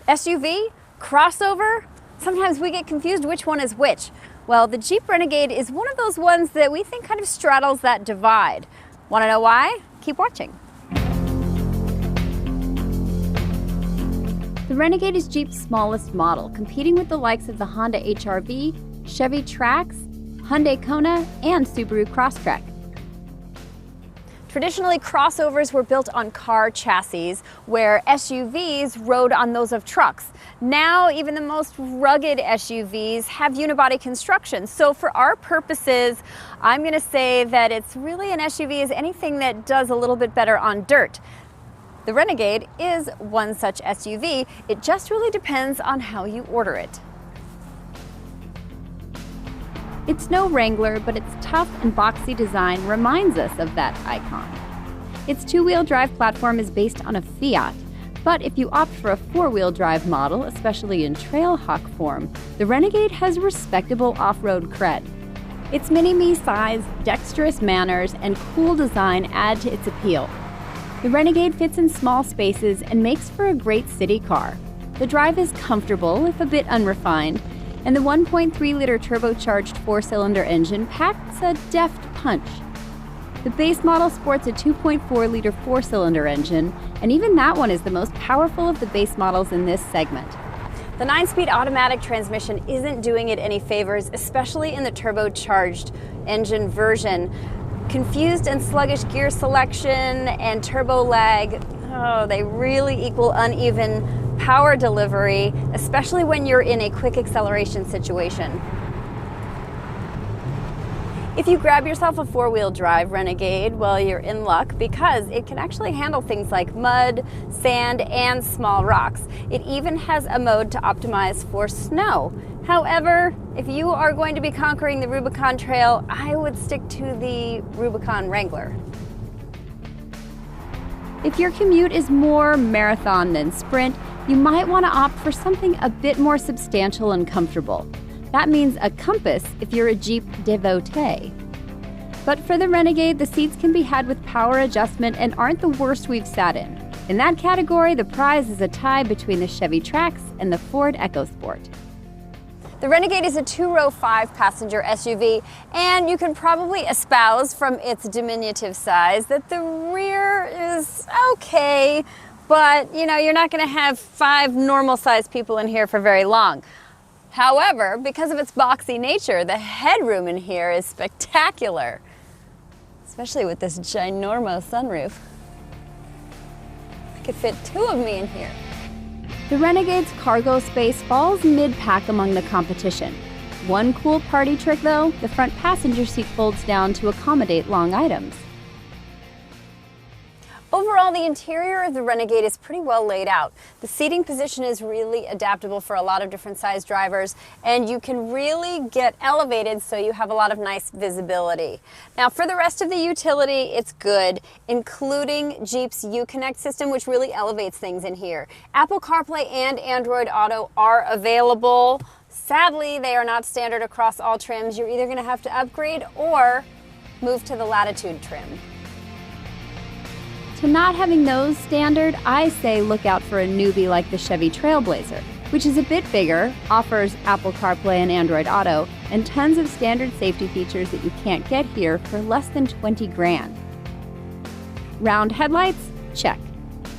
SUV? Crossover? Sometimes we get confused which one is which. Well, the Jeep Renegade is one of those ones that we think kind of straddles that divide. Want to know why? Keep watching. The Renegade is Jeep's smallest model, competing with the likes of the Honda HR-V, Chevy Trax, Hyundai Kona, and Subaru Crosstrek. Traditionally, crossovers were built on car chassis, where SUVs rode on those of trucks. Now, even the most rugged SUVs have unibody construction. So for our purposes, I'm going to say that it's really an SUV as anything that does a little bit better on dirt. The Renegade is one such SUV. It just really depends on how you order it. Its no Wrangler, but its tough and boxy design reminds us of that icon. Its two-wheel drive platform is based on a Fiat, but if you opt for a four-wheel drive model, especially in Trailhawk form, the Renegade has respectable off-road cred. Its mini-me size, dexterous manners, and cool design add to its appeal. The Renegade fits in small spaces and makes for a great city car. The drive is comfortable, if a bit unrefined, and the 1.3-liter turbocharged four-cylinder engine packs a deft punch. The base model sports a 2.4-liter four-cylinder engine, and even that one is the most powerful of the base models in this segment. The 9-speed automatic transmission isn't doing it any favors, especially in the turbocharged engine version. Confused and sluggish gear selection and turbo lag, they really equal uneven power delivery, especially when you're in a quick acceleration situation. If you grab yourself a four-wheel drive Renegade, well, you're in luck because it can actually handle things like mud, sand, and small rocks. It even has a mode to optimize for snow. However, if you are going to be conquering the Rubicon Trail, I would stick to the Rubicon Wrangler. If your commute is more marathon than sprint, you might want to opt for something a bit more substantial and comfortable. That means a Compass if you're a Jeep devotee. But for the Renegade, the seats can be had with power adjustment and aren't the worst we've sat in. In that category, the prize is a tie between the Chevy Trax and the Ford EcoSport. The Renegade is a two-row, five-passenger SUV, and you can probably espouse from its diminutive size that the rear is okay, but you're not going to have five normal-sized people in here for very long. However, because of its boxy nature, the headroom in here is spectacular, especially with this ginormous sunroof. I could fit two of me in here. The Renegade's cargo space falls mid-pack among the competition. One cool party trick, though, the front passenger seat folds down to accommodate long items. Overall, the interior of the Renegade is pretty well laid out. The seating position is really adaptable for a lot of different size drivers, and you can really get elevated so you have a lot of nice visibility. Now, for the rest of the utility, it's good, including Jeep's Uconnect system, which really elevates things in here. Apple CarPlay and Android Auto are available. Sadly, they are not standard across all trims. You're either going to have to upgrade or move to the Latitude trim. To not having those standard, I say look out for a newbie like the Chevy Trailblazer, which is a bit bigger, offers Apple CarPlay and Android Auto, and tons of standard safety features that you can't get here for less than 20 grand. Round headlights? Check.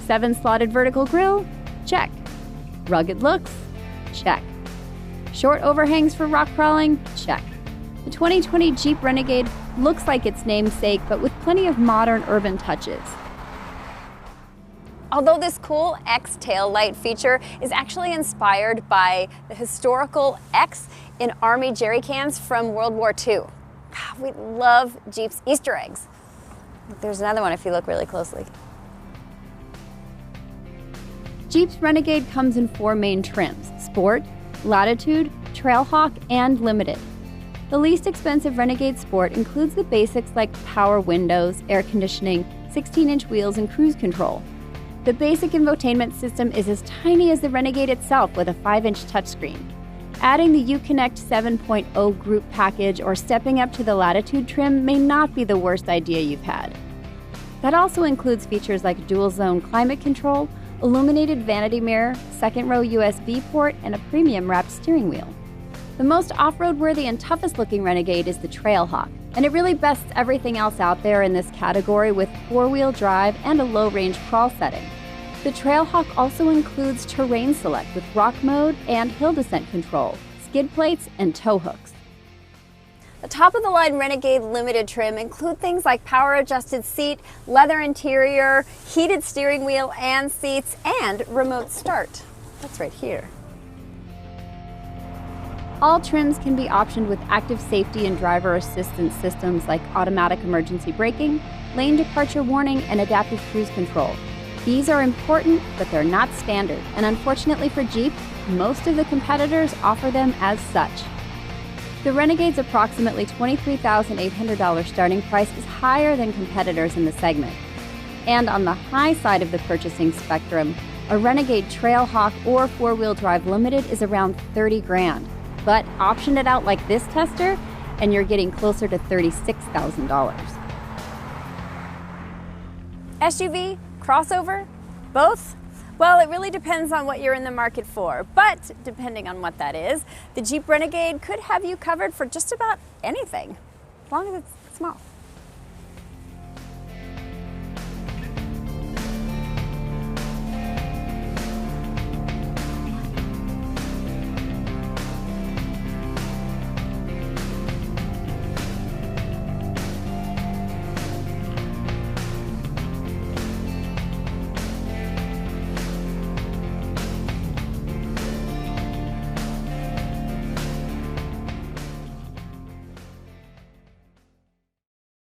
7-slotted vertical grille? Check. Rugged looks? Check. Short overhangs for rock crawling? Check. The 2020 Jeep Renegade looks like its namesake, but with plenty of modern urban touches. Although this cool X tail light feature is actually inspired by the historical X in Army jerry cans from World War II. We love Jeep's Easter eggs. There's another one if you look really closely. Jeep's Renegade comes in 4 main trims: Sport, Latitude, Trailhawk, and Limited. The least expensive Renegade Sport includes the basics like power windows, air conditioning, 16-inch wheels, and cruise control. The basic infotainment system is as tiny as the Renegade itself with a 5-inch touchscreen. Adding the Uconnect 7.0 group package or stepping up to the Latitude trim may not be the worst idea you've had. That also includes features like dual-zone climate control, illuminated vanity mirror, second row USB port, and a premium wrapped steering wheel. The most off-road worthy and toughest looking Renegade is the Trailhawk, and it really bests everything else out there in this category with four-wheel drive and a low-range crawl setting. The Trailhawk also includes terrain select with rock mode and hill descent control, skid plates, and tow hooks. The top-of-the-line Renegade Limited trim include things like power-adjusted seat, leather interior, heated steering wheel and seats, and remote start. That's right here. All trims can be optioned with active safety and driver assistance systems like automatic emergency braking, lane departure warning, and adaptive cruise control. These are important, but they're not standard, and unfortunately for Jeep, most of the competitors offer them as such. The Renegade's approximately $23,800 starting price is higher than competitors in the segment. And on the high side of the purchasing spectrum, a Renegade Trailhawk or four-wheel drive Limited is around $30,000. But option it out like this tester, and you're getting closer to $36,000. SUV? Crossover? Both? Well, it really depends on what you're in the market for, but depending on what that is, the Jeep Renegade could have you covered for just about anything, as long as it's small.